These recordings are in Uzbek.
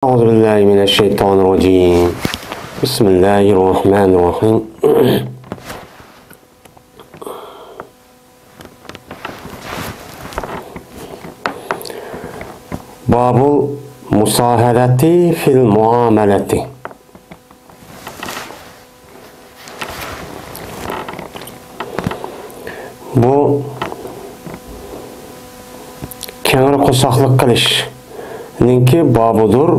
أعوذ بالله من الشيطان الرجيم بسم الله الرحمن الرحيم باب المصاهرة في المعاملة. Bu kengir qo'saqlik qilish ninki bobudur.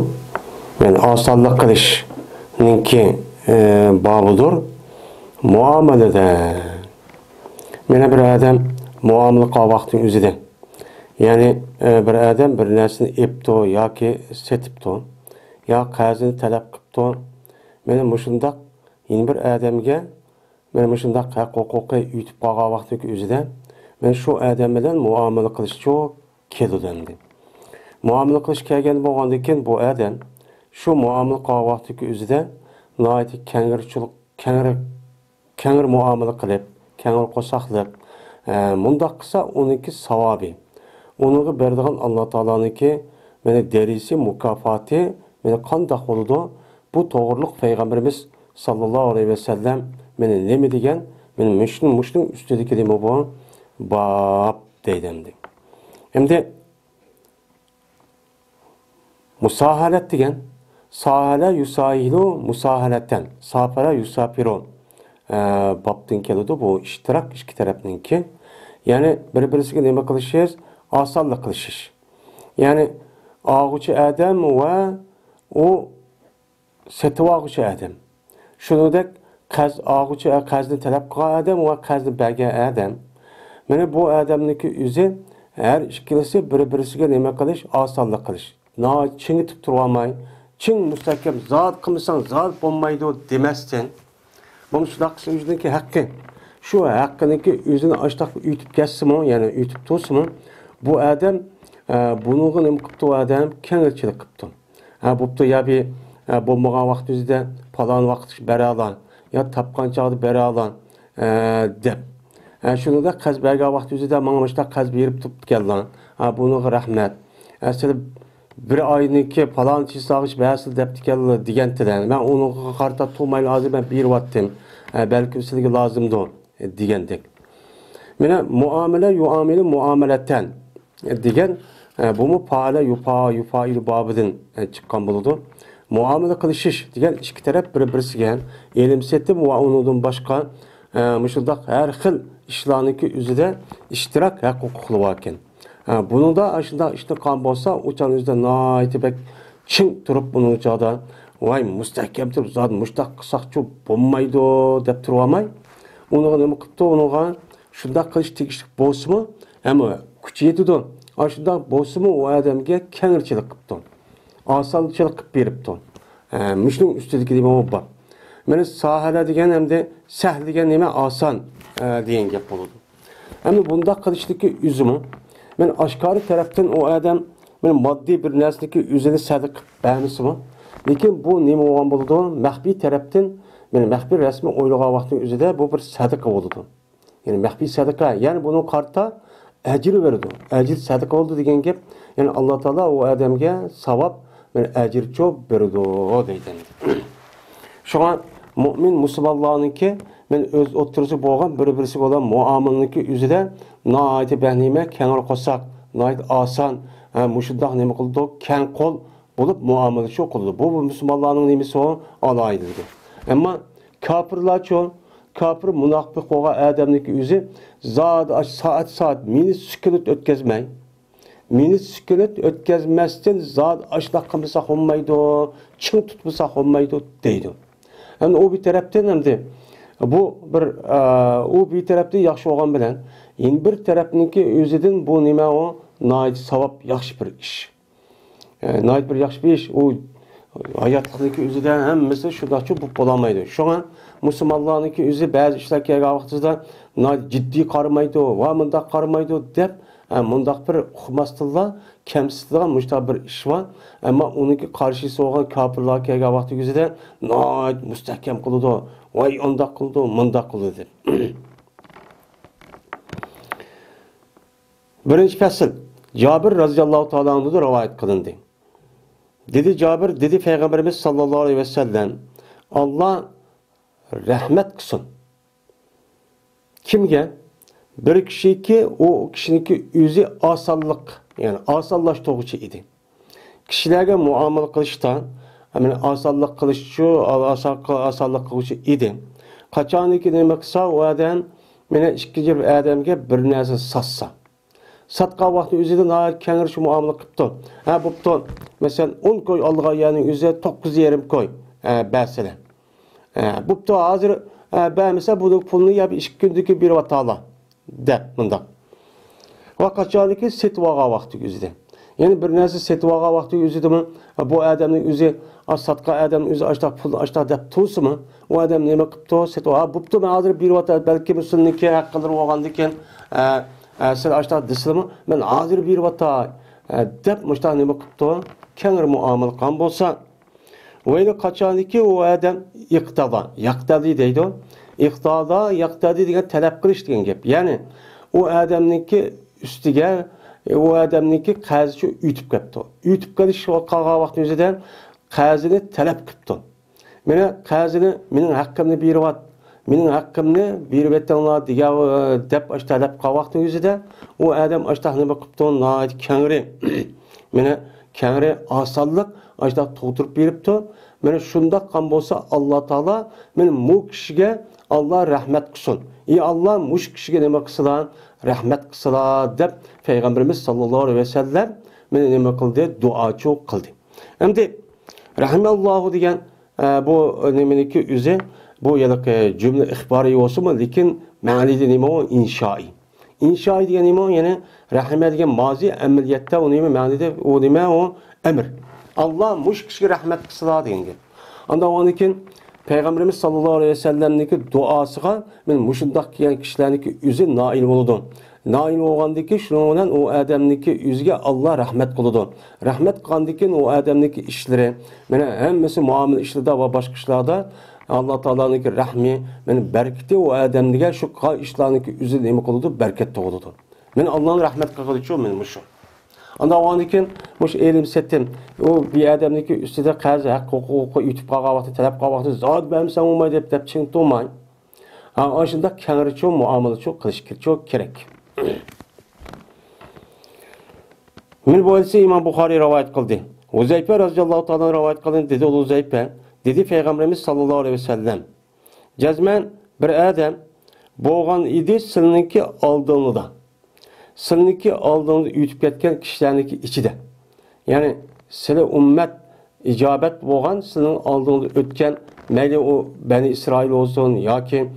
Yani asallık qilish ninki bobudur. Muomalada mena bir odam muomala qilgan vaqtning o'zida, ya'ni bir odam bir narsani epto yoki setibdi, yo qarzini talab qilibdi. Mena mushundaq yeni bir odamga men mushundaq haq-huquqi yutib qolgan vaqtning o'zida men shu odam bilan muomala qilish çok keldim. Muomala qilish kelgan bo'lgandan keyin bu odam şu muamele qavvaqtiki üzüde nayeti kengir muamele qilib, kengir qo'saqlib, mundaq qilsa onunki savabi. Onunki berdiğin Allah Taala'nınki meni derisi, mukafati meni qandaq oldu. Bu to'g'riliq Peygamberimiz sallallahu aleyhi ve sellem meni nemi degan, meni muşning üstüdeki demi bu bab deydimdi. Endi musahalet degan Sahale yusahilu musahaletten, safara yusafirun babdan keldi bu iştirak iki tarafınki. Yani birbirisiga nima qilishiz? Osanlik qilishish. Yani ağuchi adam ve o setib ağuchi adam. Shuningdek ağuchi qazni talab qilgan adam ve qazni bergan adam. Mana bu odamniki o'zi har ikkilisi bir-birisiga nima qilish? Osanlik qilish. Chingitib turolmay Çin müstahkem zat kılmışsan zat olmaydı demezsen, bunun şudaksı yüzündeki hakkı, şu hakkındaki yüzünü açtak ütüp geçsin mi, yani ütüp tutsun mu, bu adam, bunu ne yaptı o adam, kendirçilik yaptı. Bu ya bir bombağa vakti yüzüde falan vakti beri alan, ya tapkan çağdı beri alan, dep. Şunu da kaz berga vakti yüzüde mağamışta kaz bir yerip tutup geldi. Bunu rahmet. Bir ayınki falan çizsağış beyazlı deptikel diyendiler. Ben onu karta tutmayı lazım ben bir vattim. Belki sizge lazımdı diyendik. Mene muamele yuameli muameletten diyen bu mu faale yufail babıdın çıkan buludu. Muamele kılışış diyen iki taraf bir-birisi gen. Elimsetti bu ve onun başka mışıldak her hıl işlanıki üzere iştirak hukuklu vaken. Bunu da aslında işte kan bolsa uçan yüzde naiti bek çın durup bunun uçağda vay müstahkem durup zaten müştak kısakçı bulmaydı dep turamay. Onu ne mıkıptı onu şunda kılıç tekişlik bolsu mu ama küçüğüydü de aslında bolsu mu o adamga kengirçilik kıptı. Asalçılık kıp beripti. Müşnün üstüdeki deme o bak. Mene sahala degen hem de sehl degen neme asan diyen gap boludu. Ama bunda kılıçtaki üzümü men aşkarı taraftan o adam men maddi bir nesneki üzerine sadık bəmisi mi? Lekin bu nima olgan bo'ldi? Mahbi taraftan men mahbi rasmi o'ylagan vaqtning o'zida bu bir sadaqa bo'ldi. Yani mahbi sadaqa, yani bunun karta ecir verdi. Ecir sadaqa oldu degan gap. Yani Allah Taala o adamga savab men ecir çok berdi deydi. Şuna mümin musulmonlarniki men öz o'tirisi bo'lgan bir-birisi bilan muomalaniki o'zida noiti bahnime kengir qo'saq, noit oson, mushundaq nima qildi? Keng qo'l bo'lib muomala shu qildi. Bu musulmonlarning nimasi o alaydi. Ammo kofirlarcha, kofir munofiq bo'lgan odamniki o'zi zot soat minut sekund o'tkazmay, minut sekund o'tkazmasdan zot ashlaq qilmasa olmaydi, ching tutmasa olmaydi deydi. Yani o bir taraftan hem de bu bir o bir tarafta yaxshi olgan bilan yeni bir tarafniki o'zidan bu nima o nayt savab yaxshi bir ish. Nayt bir yaxshi bir ish o hayotdagi o'zidan hammasi shundachu bu bo'lamaydi. Shunga musulmonlarniki o'zi ba'zi ishlar kelgan vaqtida nayt jiddiy qaramaydi va mundaq qaramaydi deb mundaq bir uqmasdilla kamsizligan mushta bir ish var. Ama onunki qarshisi olgan kofirlar kelgan vaqti o'zida nayt mustahkam qildi. Vay ondaq qildi, mundaq qildi deb. Birinchi fasl Cabir radıyallahu ta'ala anhu'da rivayet kılındı. Dedi Cabir, dedi Peygamberimiz sallallahu aleyhi ve sellem, Allah rahmet kılsın. Kimge? Bir kişi o kişininki yüzü asallık, yani asallaştırıcı idi. Kişilerge muamele kılışta, yani asallık kılışçı, asallık kılışçı idi. Kaçaniki demekse o adam, mene ikinci bir adamge bir narsa satsa. Satqa vaqtı üzüden ayet kenar şu muamele kıptı. Ha buptu, mesela 10 koy aldığa yani üzü 9 yerim koy, besele. Buptu hazır, ben mesela bu pulunu ya bir 2 gündeki bir vatala. De bunda. Vaqaçaniki setvağa vaqtı üzüde. Yani bir narsa setvağa vaqtı üzüde mi? Bu adamın üzü satqa adamın üzü açta pul açta dep tusu mu? O adam neme qıptı? Setvağa buptu ben hazır bir vatala belki musulniki haqqıdır olgandiken sen açta disimi men hazır bir vatala dep muşta neme qıptı? Kenar muamele qan bolsa Öyle kaçaniki o adam iqtada, yaqtadi deydi. İqtada, yaqtadi degan talep qilish degan gap. Yani o adamniki üstiga o adamniki qazichi ütib ketdi. Ütib qilish qolgan vaqt o'zida qazini talab qilibdi. Meni qazini mening haqqimni beryapti. Mening haqqimni berib etdinglar degan deb talab qilgan vaqt o'zida o adam ashta nima qilibdi? Nayt kangri. Meni kangri osonlik ashta to'tirib beribdi. Meni shundoq qan bo'lsa Alloh taolo meni bu kishiga Allah rahmet qilsin. Allah mush kishiga nima qilsalar? Rahmet qilsalar deb Peygamberimiz sallallohu aleyhi ve sellem meni nima qildi? Duochi qildi. Endi rahimallohu degan bu nimeniki o'zi bu yiliq jumla ixboriy bo'lsa-mu, lekin ma'nida nima o inshoi. Inshoi degan nima? Ya'ni rahima degan mozi amaliyotda u nima ma'nida u nima o emr. Allah mush kishiga rahmet qilsalar degan gap. Anda ondan Peygamberimiz sallallahu aleyhi ve sellem'deki duasıga men muşundaq kelgan kishilarniki o'zi nail bo'ladi. Nail bo'lgandiki shundan o adamniki o'ziga Allah rahmet qiladi. Rahmet qilgandikin o adamniki ishlari, mana hammasi muomala ishlarida va boshqa ishlarda Allah Taola'niki rahmi, men berkati o adamniga shu ishlarniki o'zi nima qiladi? Berkat tug'iladi. Men Allohning rahmet qilg'ichi men mushu. Anda ondan muş elim settim. O bir adamniki üstüde qazi haq huquqi yutib qolgan vaqtda talab qilgan vaqtda zot bermsan olmaydi deb ching to'may. Ha, shunda kangricho muomalacho qilish kerak. Min bo'lsa Imom Buxoriy rivoyat qildi. Uzayfa roziyallohu ta'ala rivoyat qildi dedi Uzayfa. Dedi Peygamberimiz sallallohu aleyhi ve sellem. Jazman bir adam bo'lgan idi sizniki oldinida. Sizniki oldinda yutib ketgan kishilarniki ichida. Ya'ni sizlar ummat ijobat bo'lgan, sizning oldinda o'tgan mayli o Bani İsrail olsun yoki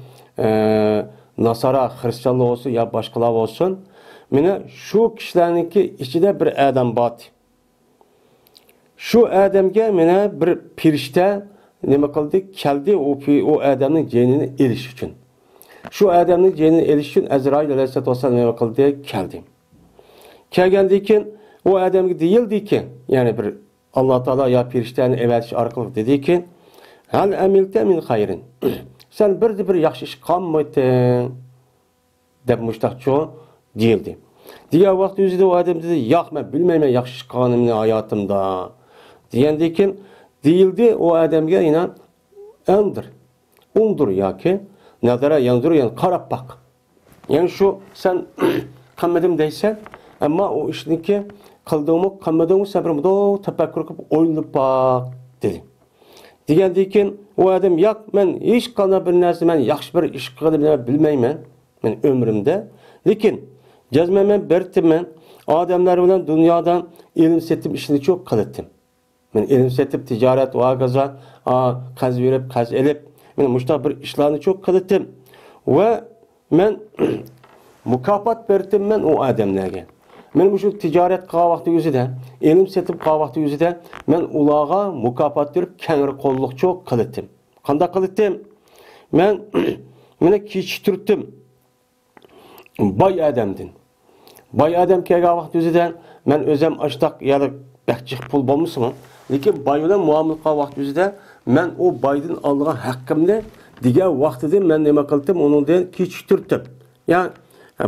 Nasara, Hristiyanlar olsun ya boshqalar olsun, mana shu kishilarniki ichida bir adam bor. Shu odamga mana bir firishta nima qildi? Keldi o odamning jinini elish uchun. Şu adamın cenini eliş için Azrail aleyhisselatü vesselam nima qildi? Keldi. Kelgandikin o adamga deyildi ki, yani bir Allah Taala ya firishtaning evatish orqali dedi ki, hal amilta min xayrin. Sen bir yaxshi ish qilmading deb mushtaqcho deyildi. Degan vaqt o'zida o adam dedi, yo'q men bilmayman yaxshi ish qilganimni hayotimda. Degandikin deyildi o adamga yana undur yoki nazara yanzur yani qarab bak. Yani şu sen qilmadim deysen ama o ishniki qildingmi qilmadingmi sen bir tafakkur qilib o'ylab bak dedi. Degandan o adam yo'q men hech qanday bir narsa men yaxshi bir ish qildim deb bilmayman men umrimda. Lekin jazmaman bertiman odamlar bilan dunyodan ilm setib ishni çok qildim. Men ilm setib tijorat va gaza qaz verib qaz elib men muştaq bir işlerini çok qildim ve men mukofot berdim men o adamlarga. Men bu tijorat qilgan vaqt o'zida, ilm setib qilgan vaqt o'zida men ularga mukofot berib kangri qo'lliqchi qildim. Qanday qildim? Men meni kechirtirdim. Boy adamdin. Boy adam kelgan vaqt o'zida men o'zim ashtaq yali baxchiq pul bo'lmasmi? Lekin boy bilan muomala qilgan vaqt o'zida men o boydan olgan haqqimni degan vaqtida men nima qildim? Undan kechirtirdim. Yani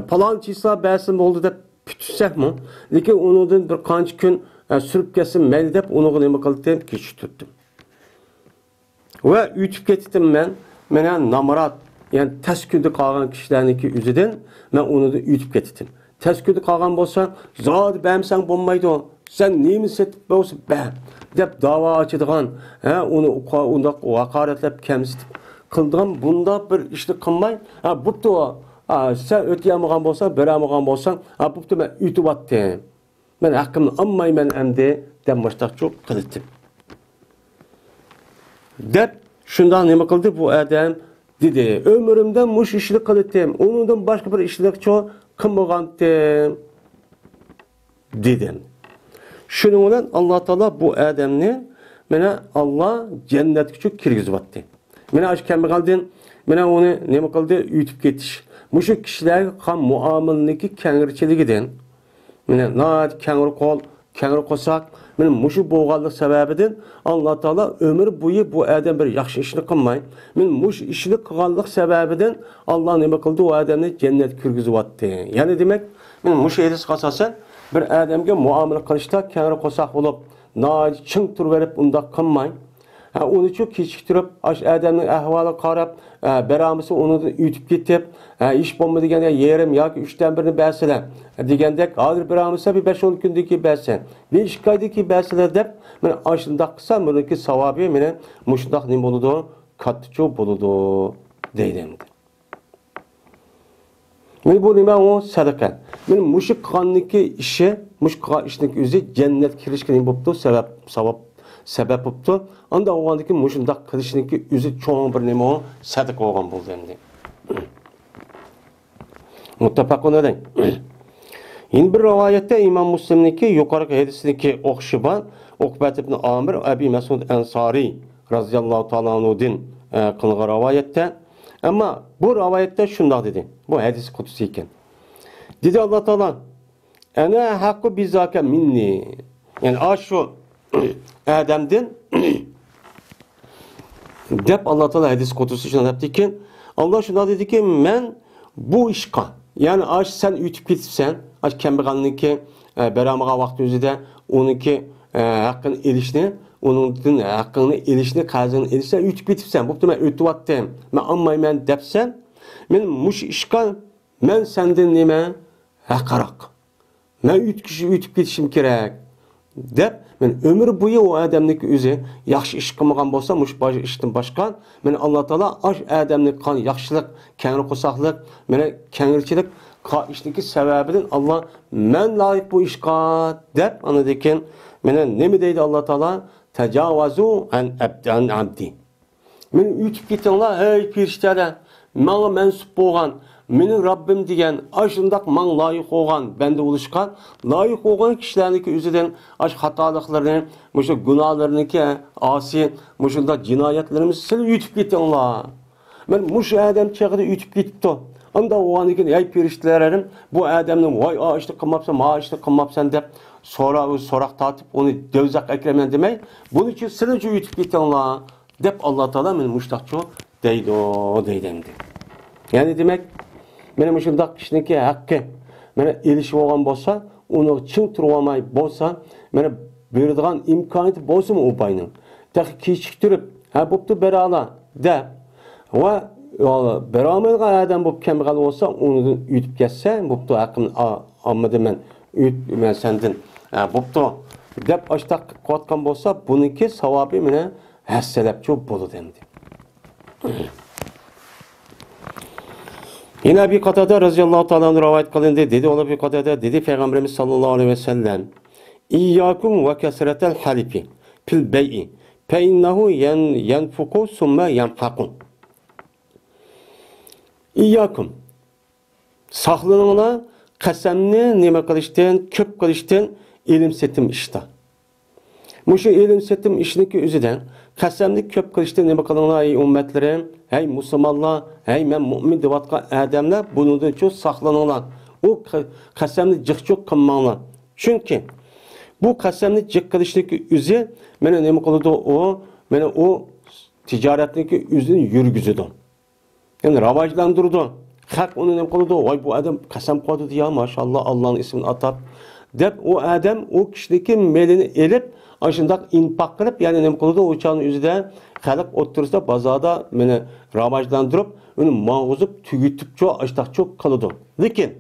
falan çisa bəsim oldu deb putursakmı? Lekin undan bir qancha kun sürüp ketsin mayli deb uni nima qildim? Kechiktirdim. Va o'tib ketdim men. Mana Namrat, ya'ni taskunda qolgan kishilarniki o'zidan men uni o'tib ketdim. Taskunda qolgan bo'lsa, zod bamsang bo'lmaydi. Sen nima setib bo'lsa, bam deb da'vo ochadigan, uni undaq haqoratlab kamsitib qildigan bunda bir ishni qilmay, bo'pti, sen o'tayolmagan bo'lsan, beramagan bo'lsan, bo'pti men o'tyaptim. Men haqqimni olmayman endi deb mustaqil qildim. Deb shundan nima qildi bu odam? Dedi, ömrümdə muş işlik qildim, onundan başqa bir işlikço qilmagandim dedim. Şunun bilan Alloh taolo bu odamni mana Alloh jannatga kirgizyapti. Mana shu kambag'aldan mana uni nima qildi? Uytib ketish. Mushu kishilarga qilgan muomalaniki kengirchiligidan mana nat kengir qo'l, kengir qo'saq, mana mushu bo'lganlik sababidan Alloh taolo ömür bo'yi bu odam bir yaxshi ishni qilmay, men mush ishni qilganlik sababidan Alloh nima qildi? U odamni jannatga kirgizyapti. Ya'ni demak, men mush hadis asosan bir odamga muomala qilishda kengir qo'saq bo'lib, nat ching turib berib undaq qilmay, onu çok kechiktirib, aş adamning ahvoli qarab, beramisi onu ütüb ketib, ish bo'lma deganda yerim yoki 3dan 1ni bersalar, degandek, hozir beramisi bir 5-10 kundagi bersa, 5 oydagi bersalar deb, men ashundaq qilsam, buniki savobi meni mushundaq nima bo'ladi? Kattacha bo'ladi deydi. Men bu nima o sadaqa. Men mush qilganniki ishi, mush qilgan ishniki o'zi jannat kirishga nima bo'libdi? Sebep bo'libdi. Anda o'g'andaki mushundaq qilishniki o'zi cho'ng bir nima sadaqa bo'lgan bo'ldi endi. Muttafaqun alayh. Yine bir rivayette İmam Müslim'niki yukarı hadisindeki o'xshiban Uqbat ibn Amir Abi Mas'ud Ansari radhiyallohu ta'ala anhu'dan qilgan rivayette. Ama bu rivayette shunday dedi. Bu hadis qudsi ekan. Dedi Alloh taolo: "Ana haqqu bizaka minni." Yani aşu Adem'den dep Allah Teala hadis kutusu şuna yaptı ki Allah şuna dedi ki men bu işqa yani aş sen ütüp ketipsen aş kembeğalniki beramağa vakti özüde onunki hakkını erişini onun hakkını erişini kazını erişini ütüp ketipsen bu ben ötüp attım men almayman depsen men muş işqa men senden nime haqarak men ütüp ketişim gerek dep men ömür boyu o adamniki o'zi yaxshi ish qilmagan bo'lsa, mush boshqa ishdan boshqa, men Alloh taolo ash adamning qon yaxshilik, kengri qo'saqlik, meni kengirchilik ishniki sababidan Alloh men loyiq bu ishqa deb anadekin meni nima deydi Alloh taolo? Tajavazu an abdi. Men o'tib ketinglar, ey firishtalar, menga mansub bo'lgan mening Rabbim degan ashundaq men loyiq bo'lgan banda bo'lishqa loyiq bo'lgan kishilarniki o'zidan ash xatoliklarni, mushu gunohlarniki, asi, mushunda jinoyatlarimiz siz yutib ketinglar. Men mushu odam chaqida yutib ketibdi. Unda o'g'anikin ey ferishtalarim, bu odamning voy ishni qilmabsan, ma ishni qilmabsan deb so'roq tortib, uni dovzaq akraman demay, buning uchun siz yutib ketinglar deb Alloh taolo men mushtaqcho deydi endi. Yani demek benim şundaq kishniki haqqi meni elishib olgan bo'lsa, uni chin turib olmay bo'lsa, meni beradigan imkoniyati bo'lsa-mu u payning. Kechiktirib, bo'pti berala deb va berolmaydigan odam bo'lib kambag'al bo'lsa, uni uytib ketsa, bo'pti haqqimni olmadim men sendan. Bo'pti deb ashtaq qotgan bo'lsa, buniki savobi meni hassalabchi bo'ladi endi. Yine Ebu Katada radıyallahu ta'ala rivayet kılındı. Dedi ola Ebu Katada dedi Peygamberimiz sallallahu aleyhi ve sellem: "İyyakum ve kesretel halifi fil bey'i fe innehu yenfuku summa yemhakun." İyyakum saqlaninglar qasamni nima qilishdan, ko'p qilishdan ilim setim ishda. Mushu ilim setim ishniki o'zidan qasamni ko'p qilishdan nima qilinglar ey ummatlarim, ey musulmonlar, ey men mu'min deyotgan odamlar bundan cho'q saqlaninglar. U qasamni jiqchoq qilmanglar. Chunki bu qasamni jiq qilishniki o'zi meni nima qiladi o, meni o tijoratniki o'zini yurgizadi. Yani rivojlantirdi. Haq uni nima qiladi? Voy bu odam qasam qo'ydi ya, maşallah Allohning ismini atab, deb o adam o kişideki melini elip aşındak infak kılıp yani ne kılıdı o çağın yüzüde halk oturursa bazada beni ravajlandırıp onu mağuzup tügütüp çok açtak çok kalıdı. Lekin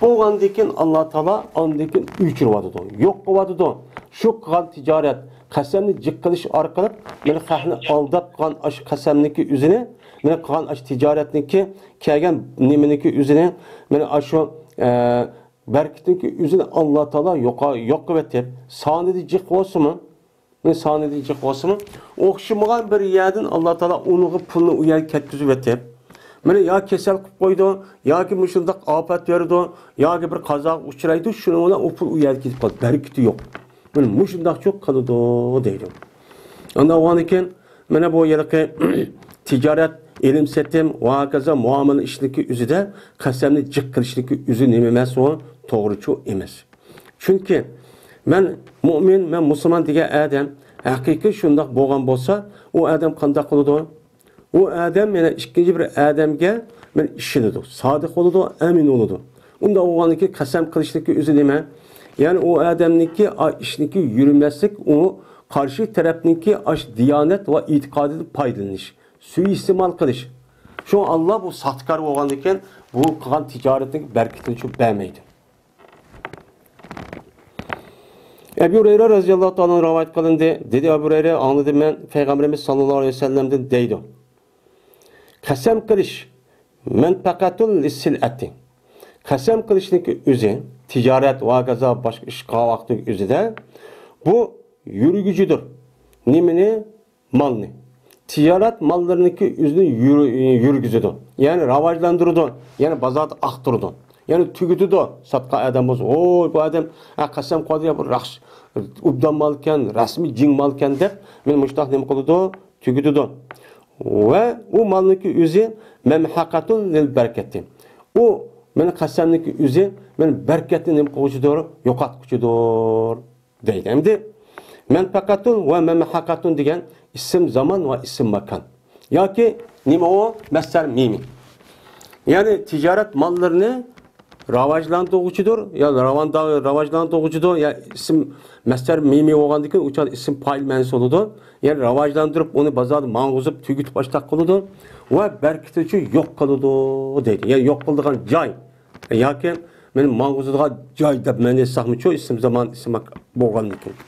bo'lgandan Allah Taala ondan uçurvadı. Yok qıvadı. Şu qan ticaret qasamni jiq qilish orqali meni xalqni aldab qan ash qasamniki üzini meni qan ash tijoratniki kelgan nimeniki üzini meni ashu berkitniki üzini Allah Taala yo'q qilib sonida jiq bo'lsinmi? Men sonida jiq bo'lsinmi? O'xshamagan bir yerdan Allah Taala uning pulni u yerga ketkizib etib meni ya kesel qilib qo'ydi, yoki mushundaq ofat berdi, yoki bir qazo uchraydi, shuni bilan u pul u yerga ketib qoldi. Berkiti yo'q. Meni mushundaq cho'q qiladi deydi. Unda o'ganikin mana bu yerki tijorat, ilm setim va kaza muomala ishligi uzida qasamni jiq qilishligi uzi nima emas, u to'g'ri-chu emas. Chunki men mu'min, men musulmon degan odam haqiqiy shundaq bo'lgan bo'lsa, u odam qanday qiladi? O adam yana ikinci bir adamga men ishiladi, sodiq bo'ladi, amin bo'ladi. Unda o'g'aniki qasam qilishligi o'zi nima? Ya'ni o adamniki ishniki yurmaslik, u qarshi tarafniki ash diyonat va e'tiqodidan foydalanish, suiiste'mol qilish. Shu Allah bu satkar bo'lgandan keyin bu qilgan tijoratning barkatini shu bermaydi. Ebu Hurayra radhiyallohu ta'ala rivoyat qilindi. Dedi Ebu Hurayra, anladım men Peygamberimiz sallallohu alayhi vasallamdan deydi. Qasam qilish manfaqatul lisilati. Qasam qilishning o'zi tijorat va gazo boshqa ish qilmoqning o'zida bu yurguchidir. Nimani? Malni. Tijorat mallarniki o'zini yurgizadi. Ya'ni rivojlantiradi, ya'ni bozorda aqtiradi. Ya'ni tugitadi. Satqa odam bo'lsa, "Oy, bu odam qasam qildi, bu raxsh ubdan malkan, rasmiy jing malkan" deb men mushtaq nima qiladi? Tugitadi. Ve o malniki üzü memhaqatun lil bereketi. O men qasamniki üzü men bereketini qo'yuchidir, yo'qotquchidir deydi. Endi menfaqatun ve memhaqatun degan ism zaman ve ism makan. Yoki nima o? Masdar mimi. Yani ticaret mallarını rivojlantiruvchidir, ya rivojlantiruvchidir, ya ism masdar mimi bo'lgandan keyin uçan ism fa'il mansi bo'ladi. Yani rivojlantirib uni bozorda mang'uzib tugitib boshqa qiladi va barkatchi yo'q qiladi deydi. Ya'ni yo'q qiladigan joy yoki men mang'uzadigan joy deb men desaqmi-chu ism zaman ism bo'lgandan keyin.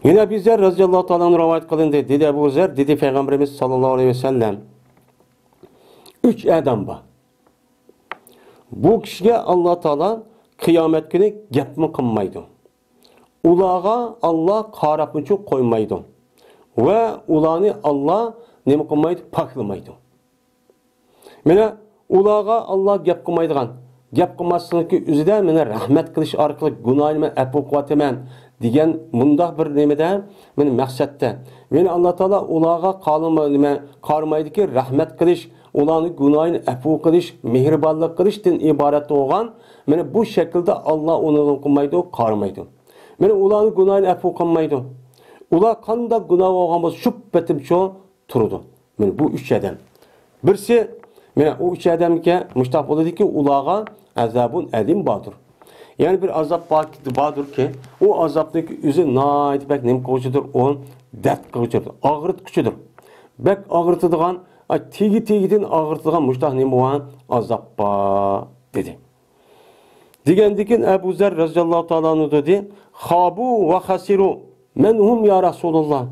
Yine Ebu Zer radhiyallohu ta'ala rivoyat qilindi. Dedi Ebu Zer, dedi Peygamberimiz sallallohu alayhi vasallam, 3 adam var. Bu kişiye Allah Taala kıyamet günü gapmi qilmaydi. Ulağa Allah qarabni qo'ymaydi. Ve ularni Allah nima qilmaydi? Paklamaydi. Mana ulağa Allah gap qilmaydigan, gap qilmaslikki o'zida meni rahmat qilish orqali gunohimni afu qilataman degan mundaq bir nimada, meni maqsadda. Meni Allah Taala ulağa qarmaydiki rahmat qilish, ularni gunohini afu qilish, mehribonlik qilishdan iborat bo'lgan. Mana bu shaklda Allah uni qilmaydi, qarmaydi. Meni ularni gunohini afu qilmaydi. Ular qanday gunoh bo'lgan bo'lsa, shu betimcho turdi. Mana bu 3 odam. Birsi mana o 3 odamga mushtaq bo'ladiki, ularga azabun alim bordir. Yani bir azap vardır ki o azaptaki özü nait bek nem qiluvchidir, o dard qiluvchidir, og'ritquchidir. Bek og'ritadigan, tegi-tegidan og'ritadigan mushtaq nem bo'lgan azap bor dedi. Degandikin Ebu Zer radhiyallohu ta'ala anhu dedi, "Khabu va khasiru men hum ya Rasulullah."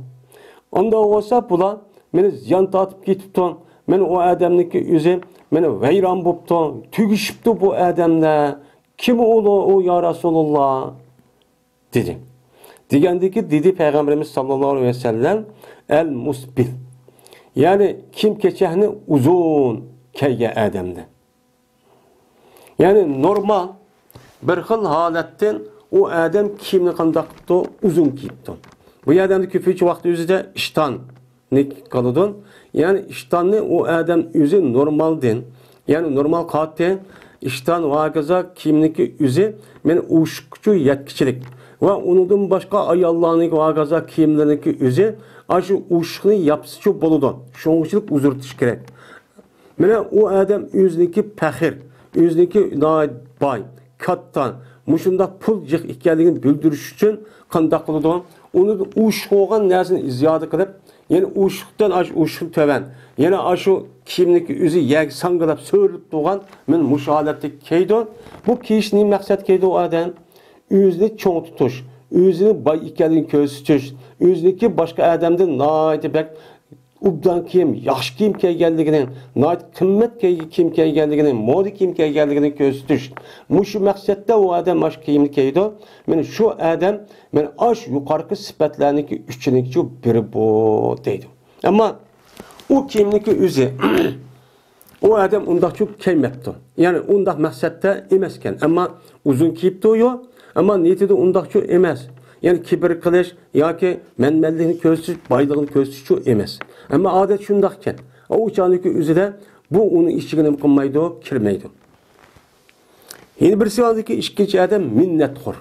Onda olsa bular meni ziyon tortib ketibdi. Men o adamniki o'zi meni vayron bo'libdi, tugishibdi bu odamlar. Kim o ya Resulullah dedi. Degandiki dedi Peygamberimiz sallallahu aleyhi ve sellem el musbil. Yani kim keçehni uzun keyge adamda. Yani normal bir xil holatdan o adam kimni qanday qildi? Uzun kiyibdi. Bu odamning ko'pincha vaqt o'zida ishton qiladi. Yani ishtonning o adam o'zi normaldan, yani normal qat'i İştan vakaza kimniki üzü men uşkucu yetkiçilik ve onundan başka ayallarının vakaza kimlerinki üzü aşı uşkunu yapsıcı boludu. Şoğuşluk uzurtuş gerek. Mene o adam özünki pəxir, o'ziniki boy, katta, mushunda pul jiq ekanligini bildirish uchun qanday qiladi? Uni ushiq bo'lgan narsani ziyoda qilib, ya'ni ushiqdan ushiq tovan, yana shu kiyimniki o'zi yag sangilab so'rilib turgan men mush holatda kiydi. Bu kiyishning maqsad kiydi u odam o'zini cho'ng tutish, o'zini boy ekanligini ko'rsatish, o'ziniki boshqa odamdan noyatibak ubdan kiyim, yaxshi kiyim kiyganligini, noyat qimmat kiyim kiyganligini, moda kiyim kiyganligini ko'rsatish. Mushu maqsadda u odam mash kiyimni kiydi. Men shu odam men ash yuqorqi sifatlarniki uchiniki biri bu deydi. Ammo u kiyimniki o'zi o odam undaq çok kiymapti. Yani undaq maqsadda emas ekan. Ammo uzun kiyibdi yo, ammo niyatida undaq çok emas. Yani kibir qilish yoki manmanlikni ko'rsatish, boyligini ko'rsatish chu emas. Ammo odat shundaq ekan. O uchaniki o'zida bu uni ichiga nima qilmaydi, kirmaydi. Yeni birisi valdiki ikkinchi odam minnatxo'r.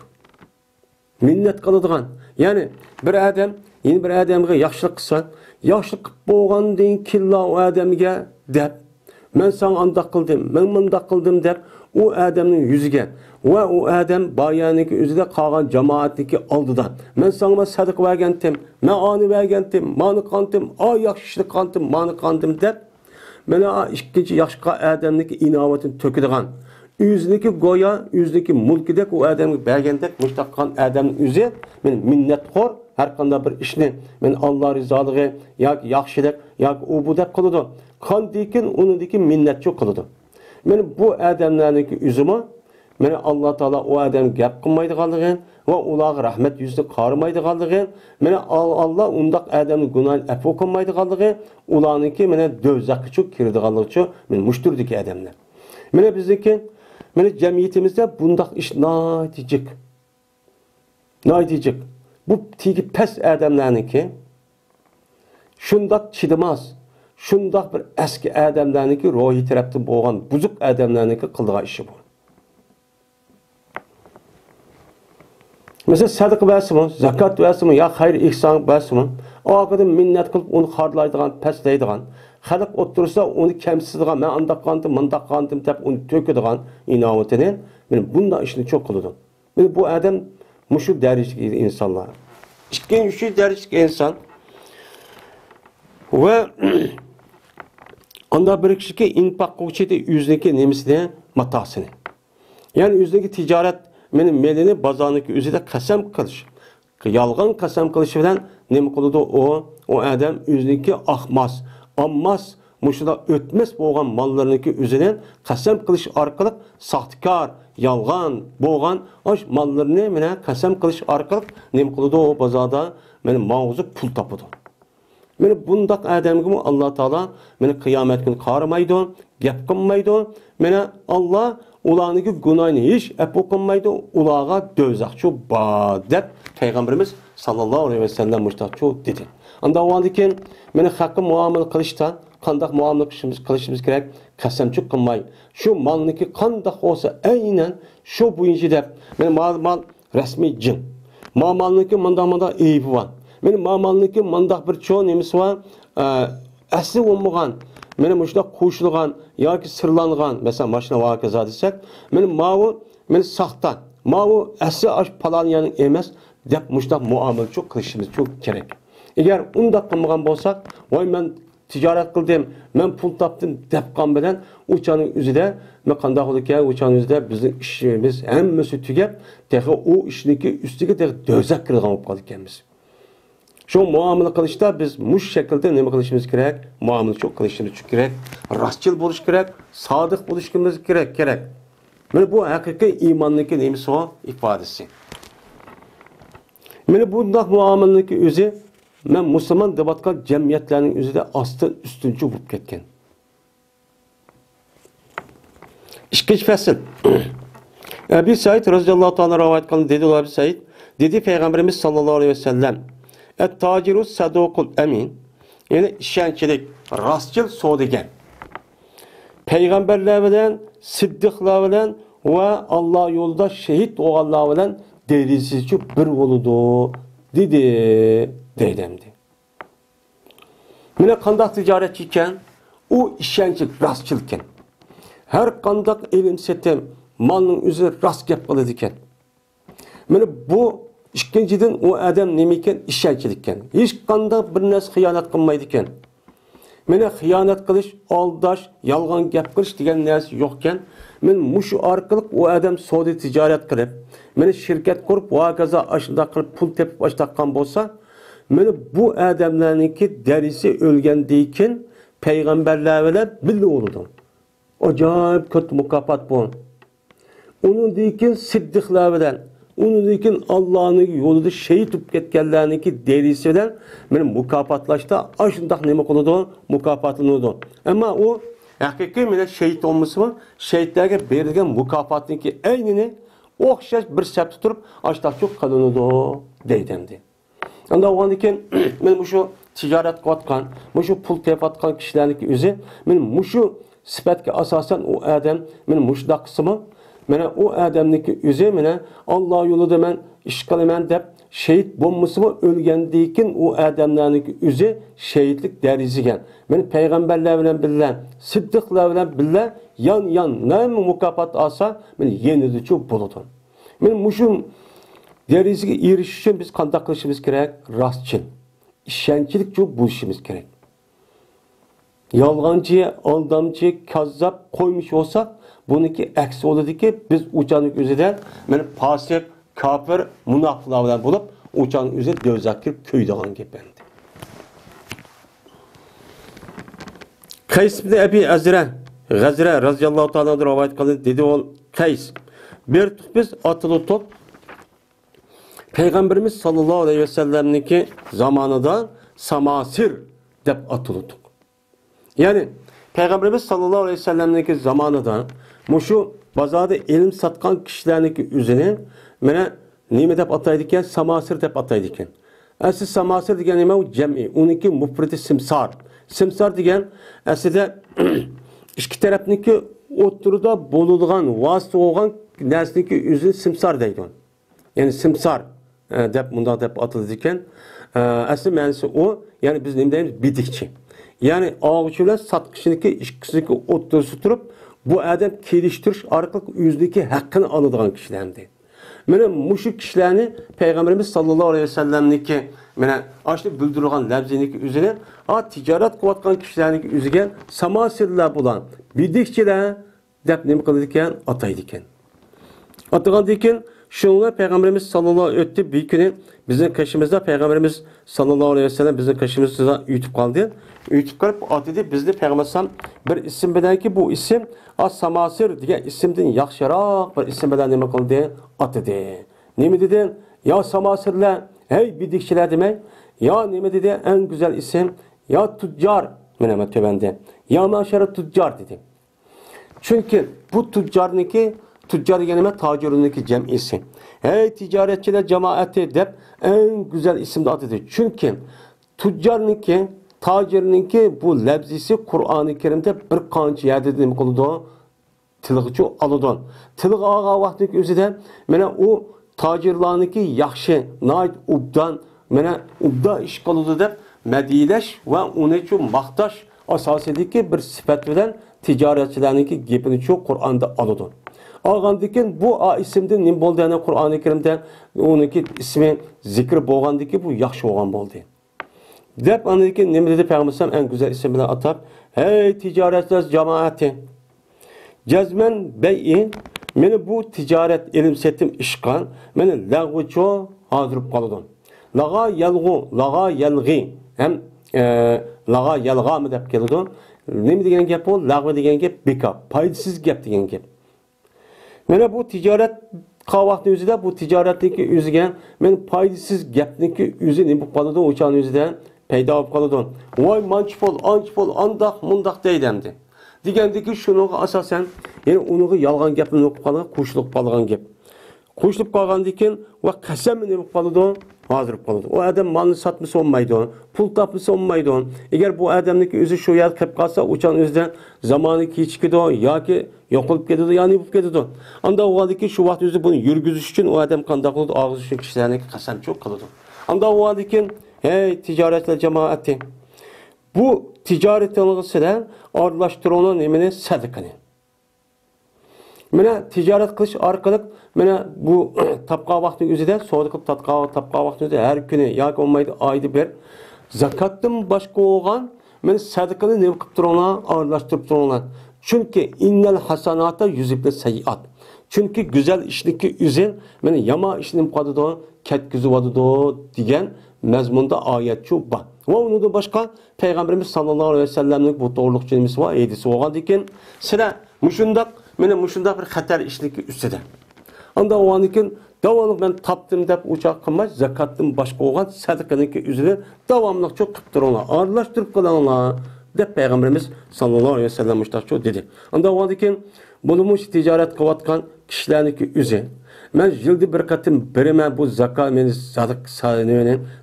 Minnat qiladigan. Yani bir odam yeni bir odamga yaxshilik qilsa, yaxshilik qilib bo'lgandan keyin u odamga deb men sana andaq qildim, men mundaq qildim deb o odamning yuziga va o odam bayoniki o'zida qolgan jamoatniki oldidan men sana sadaqa bergandim, men oni bergandim, mani qandim, o yaxshilik qandim, mani qandim deb mana ikkinchi yaxshi odamniki inovatini to'kadigan o'ziniki go'yo o'ziniki mulkidek u odamga bergandek mushtaqan odamning o'zi men minnatxo'r har qanday bir ishni men Alloh rizoligi yoki yaxshilik yoki u bu deb qiladi. Qandikin unidiki minnatchi qiladi. Men bu odamlarniki o'zimi meni Alloh taolo u odam gap qilmaydiganligi va ularga rahmat yuzini qaramaydiganligi, meni Alloh undaq odamning gunohini afv qilmaydiganligi, ularniki meni do'zaxga cho'k kiradiganligi men mushturdiki odamlar. Meni bizniki meni jamiyatimizda bundaq ish natijik. Natijik. Bu tigi past odamlarniki shundaq chidamas. Şundaq bir eski adamlarniki ruhi tarafdan bo'lgan buzuq adamlarniki qildigan ishi bu. Mesela sadaqa bersimi, zakat bersimi, ya xayr ihson bersimi, oqidan minnat qilib uni xorlaydigan, pastlaydigan, xalq o'tirsa uni kamsizdigan, men andaq qandim, mundaq qandim deb uni to'kadigan inovatini, men bunday ishni çok qildim. Men bu adam mushu darajadagi insonlar. Ikkinchi darajadagi inson ve onda bir kişi infak qiluvchi o'ziniki nemisini matasini. Yani o'ziniki tijorat mening melini bozorniki o'zida qasam qilish. Yolg'on qasam qilish bilan nima qiladi o odam o'ziniki ahmas, ammas mushunda o'tmas bo'lgan mollariniki o'zidan qasam qilish orqali saxtkor, yolg'on bo'lgan osh mollarini mena qasam qilish orqali nima qiladi o bozorda meni mavzu pul topadi. Meni bundaq adamga Alloh taolo meni qiyomat kuni qaramaydi, gap qilmaydi. Meni Alloh ularniki gunohini hech afv qilmaydi, ularga do'zaxchi bor deb payg'ambarimiz sallallohu alayhi vasallam mushtaqchu dedi. Unda o'ndikin meni haqqi muomala qilishda qanday muomala qilishimiz kerak? Qasamchilik qilmay, shu molniki qanday bo'lsa aynan shu bo'yicha deb meni mal rasmiy jin. Molniki manda eybi bor. Meni mamalniki mandaq bir çoğun nemisi var, asli olmagan, meni muşda qo'shilgan yoki sirlangan, mesela maşina vakaza desek, meni saxtan, mavu asli aş palaniyanın emas, deb muşda muamele çok qilishimiz çok kerak. Eğer undaq qilmagan bo'lsak, voy men tijorat qildim, men pul topdim deb qan bilan uçanın o'zida men qanday qilgan uçanın o'zida bizning ishimiz hammasi tugab, texi o ishniki ustiga do'zax kirgan bo'lib qoldik ekanmiz. Şu muamele qilishda biz mush şekilde nima qilishimiz kerak? Muamele çok qilishimiz kerak, rastçıl bo'lish kerak, sodiq bo'lishimiz kerak. Mana bu haqiqiy iymonning nemisi o ifodasi. Mana bundaq muomalaniki o'zi men musulmon debatgan jamiyatlarning o'zida astin ustunchi bo'lib ketgan. İkinci fasl. Ebu Said radhiyallohu ta'ala rivoyat qildi, dedi Ebu Said, dedi Peygamberimiz sallallohu aleyhi ve sellem Et-tacirus sadukul emin, yani işençilik, rastçıl soğudigen. Peygamberler bilen, siddiqlar bilen ve Allah yolunda şehit oğanlar bilen derisizce bir oludu, dedi, deydemdi. Mine kandak ticaretçiyken, o işençilik, rastçılıkken. her kandak ilim setem malın üzeri rast gap qiladi ekan. Mana bu ikkinchidan u odam nima ekan? Ishonchlik ekan. Hech qanday bir narsa xiyonat qilmaydi ekan. Mana xiyonat qilish, aldash, yolg'on gap qilish degan narsa yo'q ekan. Men mushu orqali u odam savdo tijorat qilib, meni shirkat qurib, va kaza ashunda qilib pul tepib ochtaqqan bo'lsa, meni bu odamlarniki darisi o'lgandan keyin payg'ambarlar bilan birga bo'ladi. Ajoyib ko'p mukofot bu. Undan keyin siddiqlar bilan, undan keyin Allohning yo'lida shahid bo'lib ketganlarniki darisi bilan meni mukofotlashda ashunda nima qiladi? Mukofotlanadi. Ammo u haqiqiy meni shahid olmasmi? Shahidlarga berilgan mukofotniki aynini o'xshash bir safda turib ashtaqchoq qilinadi deydi. Anda o'g'andan keyin men shu tijorat qilayotgan, shu pul tepayotgan kishilarniki o'zi men shu sifatga asosan u odam men mushda qismi mana u odamniki o'zi meni Alloh yo'lida men ish qilaman deb shahid bo'lmasmi o'lgandan keyin u odamlarniki o'zi shahidlik darajasiga men payg'ambarlar bilan birga siddiqlar bilan birga yon nima mukofot olsa men yenidichu bo'ladi. Men shu darajaga erishish uchun biz qanday qilishimiz kerak? Rostchil, ishonchlik bo'lishimiz kerak. Yolg'onchi, aldamchi, kazzab qo'ymish olsak, buniki aksi bo'ladiki, biz uchaning o'zidan meni fosiq, kofir, munofiqlar bilan bo'lib, uchaning o'zi do'zaxga kirib ko'ydigan gap endi. Qays ibn Abi Azra G'azra radhiyallohu ta'ala rivoyat qildi, dedi ol Qays. Bir biz atılı top Peygamberimiz sallallahu aleyhi ve sellem'niki zamanında samasir deb atılıyorduk. Yani Peygamberimiz sallallahu aleyhi ve sellem'niki zamanında şu bazarda ilim satkan kişilerdeki üzerine mene nime deb ataydikken samasir deb ataydikken. Asıl samasir degen nime o cem'i. Onunki mufriti simsar. Simsar degen aslında iki tarafniki oturuda bolulgan, vasıta olgan nesniki üzerine simsar deydi. Yani simsar deb bunda deb atılırken aslında mənisi o, yani biz ne deyimiz bidikçi. Yani ağıçıyla satkışındaki işkisindeki oturusu tutup bu adam keliştiriş arkalık yüzdeki hakkını alıdığan kişilerdi. Mene muşu kişilerini Peygamberimiz sallallahu aleyhi ve sellem'niki mene açlık bildirilgan lebziniki üzerine ticaret kıvatkan kişileriniki üzerine samasirler bulan bidikçiler deb ne kılırken ataydiken. Atıgan diken şunlar Peygamberimiz sallallahu aleyhi ve sellem bir günü bizim kaşımızda Peygamberimiz sallallahu aleyhi ve sellem bizim kaşımızda YouTube kaldı. YouTube kalıp atıdı bizde Peygamberimiz bir isim beden ki bu isim As-Samasir diye isimden yakşarak bir isim beden neme kıldı atıdı. Neme dedi? Ya Samasirler hey bidikçiler demek. Ya neme dedi? En güzel isim ya tüccar meneme tövende. Ya maşara tüccar dedi. Çünkü bu tüccarniki tüccar yenime tacirindeki cem'isi. Hey ticaretçiler cemaati deb en güzel isimde atıdır. Çünkü tüccarniki, tacirninki bu lebzisi Kur'an-ı Kerim'de bir qancha yerde nima qiladi? Tilg'ichi oladi. Tilg'i olgan vaqtning o'zida mana u tacirlarniki yaxshi, nayt ubdan, mana ubda ish qiladi deb madilash va uni uchun maqtash asosidagi bir sifat bilan tijoratchilarniki gapini chu Qur'onda oladi. Alğandikin bu isimden ne bo'ldi? Qur'on-i Kerim'de onunki ismi zikr bo'lgandiki bu yaxshi bo'lgan bo'ldi. Deb andikin nima dedi Peygamberimiz en güzel isim bilan atab, hey ticaretçiler cemaati. Cazmen bey'i meni bu ticaret ilim setim ishqan, meni lag'ucho hozirib qoldim. Laga yalg'u, laga yalg'i hem laga yalg'ami deb keldi. Nima degan gap bu? Lag'u degan gap bekor, foydasiz gap degan gap. Mana bu tijorat qavaqni o'zida bu tijoratniki o'ziga men foydasiz gapniki o'zi nima bo'lib qoladi o'shaning o'zidan paydo bo'lib qoladi. Voy manchpol, anchpol, andaq, mundaq deydimdi. Degandiki shuning asosan, ya'ni uning yolg'on gapini o'qib qolgan, qo'shilib qolgan gap. Qo'shilib qolgandan keyin va qasam nima bo'lib qoladi? Hozir qoladi. O adam malni satmasa olmaydi, pul topmasa olmaydi. Agar bu odamniki o'zi shu yer qilib qolsa, o'shaning o'zidan zamoni kechikadi yoki yo'qolib ketadi, ya'ni bo'lib ketadi. Anda o'g'aldiki shu vaqt o'zi buni yurgizish uchun o odam qanday qiladi? Og'iz uchun kishilarniki qasamchoq qiladi. Anda o'g'aldiki, hey tijoratchilar jamoati. Bu tijorat to'g'risida aralashtiruvni nimani sadaqani. Mene ticaret kılış arkalık mene bu tapqa vakti üzerinde soğuk kılıp tapqa vakti üzerinde her günü ya olmaydı aydı bir zakatın başka olan mene sadakını ne yapıp durana ağırlaştırıp durana. Çünkü innel hasanata yüzüple seyyat. Çünkü güzel işdeki üzün mene yama işinin kadıda ketküzü vadıda diyen mezmunda ayet şu var. Ve onu da başka Peygamberimiz sallallahu aleyhi ve sellem'in bu doğruluk cümlesi var. Edisi olan diken sıra muşundak mene muşundak bir hatar işdeki üstede. Anda o an iken devamlı ben taptım dep uçak kılmaz zakattım başka olan sadakanınki üzerine devamlı çok kıptırına ağırlaştırıp kalanlar dep Peygamberimiz sallallahu aleyhi ve sellem müştak dedi. Anda o an iken bunu ticaret kıvatkan kişilerdeki üzerine ben yılda bir katım birime bu zakat meni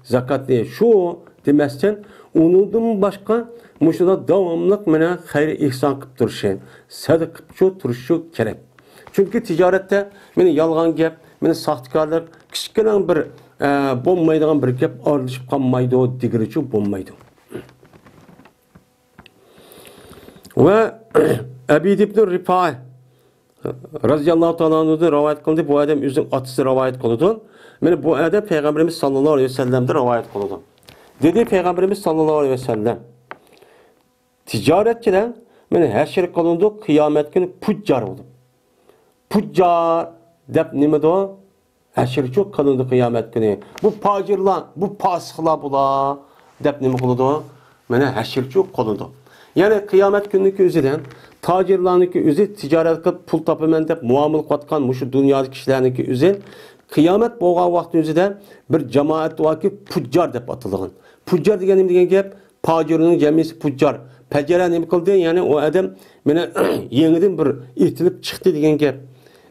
zakat diye şu demezsen unudum başka muşuda devamlı mene hayır ihsan kıp duruşun sadak kıp turuşu gerek. Çünkü ticarette meni yalgan gap, meni sahtekarlık, küçükken bir bombaydan bir gap aralışıp kalmaydı o digirici bombaydı. Ve Ebid ibn Rifai radıyallahu ta'ala'nın rivayet kıldı. Bu adam üzüm atısı rivayet kıldı. Yani bu adam Peygamberimiz sallallahu aleyhi ve sellem'de rivayet kıldı. Dedi Peygamberimiz sallallahu aleyhi ve sellem ticaretçiler yani her şey kılındı kıyamet günü puccar oldu. Puccar dep nimede o? Her şey çok kılındı kıyamet günü. Bu pacirlar, bu pasıklar bula dep nime kılındı o? Yani her şey çok kılındı. Yani kıyamet günlükü üzerden tacirlarınki üzü ticaret kılıp pul tapımen dep muamil katkan şu dünyadaki kişilerinki üzerden kıyamet boğan vakti üzerinde bir cemaat var ki puccar dep atılığın. Puccar degenim degen gep pacirinin cemisi puccar. Pecere nemi kıldı yani o adam mene yeniden bir ihtilip çıktı degen gep.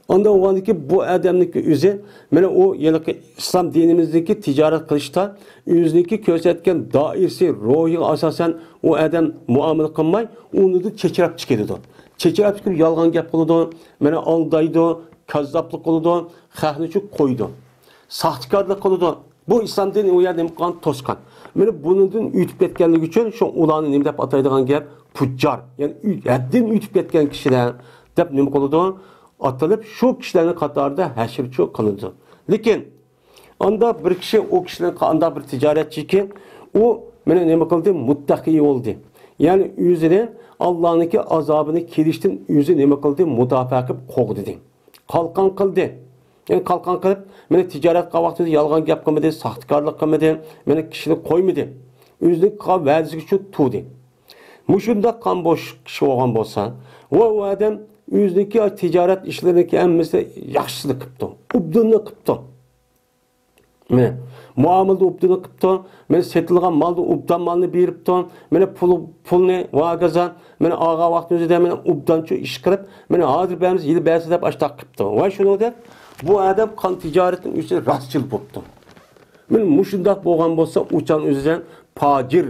Onda o ki bu adamdaki üzü mene o yani İslam dinimizdeki ticaret kılışta yüzdeki kösetken dairsi ruhi asasen o adam muamele kılmay onu da çekirap çıkıyordu. Çekirap çıkıp yalgan gap kıldı, mene aldaydı, kazzaplık kıldı, xahniçuk koydu. Sahtekarlık kıldı. Bu İslam dini o yerden kan toskan. Mene bunun ütüp etkenlik için şu ulanı nemi dep ataydıgan gap puccar. Yani eddin ütüp etken kişiler dep nemi kıldı. Atılıp şu kişilerin katarda haşir çok kılındı. Lakin anda bir kişi o kişilerin anda bir ticaretçi ki o mene ne kıldı muttaki oldu. Yani yüzüne Allah'ınki azabını kiriştin yüzü ne kıldı müdafaa kılıp kovdu dedi. Kalkan kıldı. Yani kalkan kılıp mene ticaret kavaktı yalgan gap kılmadı, sahtekarlık kılmadı, mene kişini koymadı. Yüzünü kav verzi şu tuğdu. Muşunda kan boş kişi olan bolsa o adam yüzdeki ticaret işlerindeki emmesi yaxşılık kıptı. Ubdunlu kıptı. Mene muamelde ubdunlu kıptı. Mene setilgan malda ubdan malını beripti. Mene pulni vagazan. Mene ağa vakti özüde mene ubdançı iş kırıp. Mene hazır bəyimiz yıl bəyisi dep açtak kıptı. Vay şunu dep. Bu adam kan ticaretin üstüne rastçıl boptu. Mene muşundak boğan bolsa uçan özüden pacir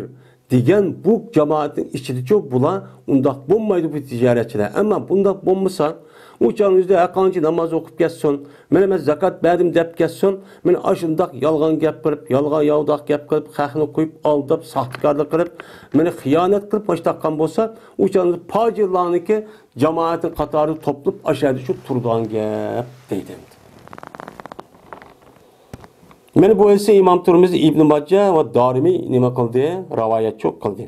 diyen bu cemaatin içinde çok bulan undak bombaydı bu ticaretçiler. Ama bundak bombasa uçağın yüzde akancı namaz okup geçsin. Ben zakat verdim dep geçsin. Ben aşındak yalgan gap kırıp, yalgan yavdak gap kırıp, xahını koyup, aldap, sahtekarlık kırıp, beni hıyanet kırıp baştakkan bolsa uçağın pacirlarını ki cemaatin katarı toplup aşağıda şu turdan gap deydim. Meni bu else İmam Tirmizi İbn Majah ve Darimi nima kıldı? Rivayet çok kıldı.